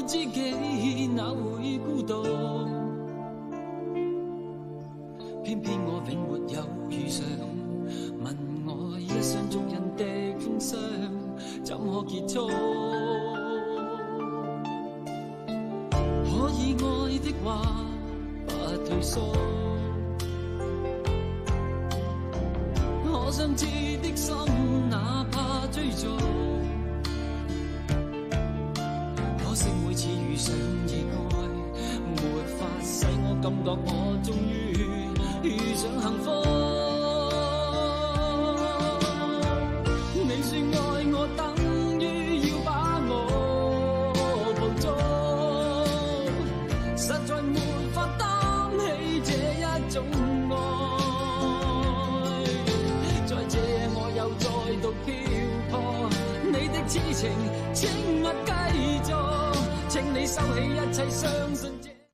知己哪會孤獨？偏偏我永沒有遇上，問我一廂情願的風霜怎可結束？可以愛的話不退縮，可想知的心哪怕追逐，可惜每次遇上意外，沒法使我感覺我終於遇上幸福。你說愛我等於要把我抱捉，實在沒法擔起這一種愛。在這我又再度漂泊，你的痴情請勿繼續，請你收起一切，相信這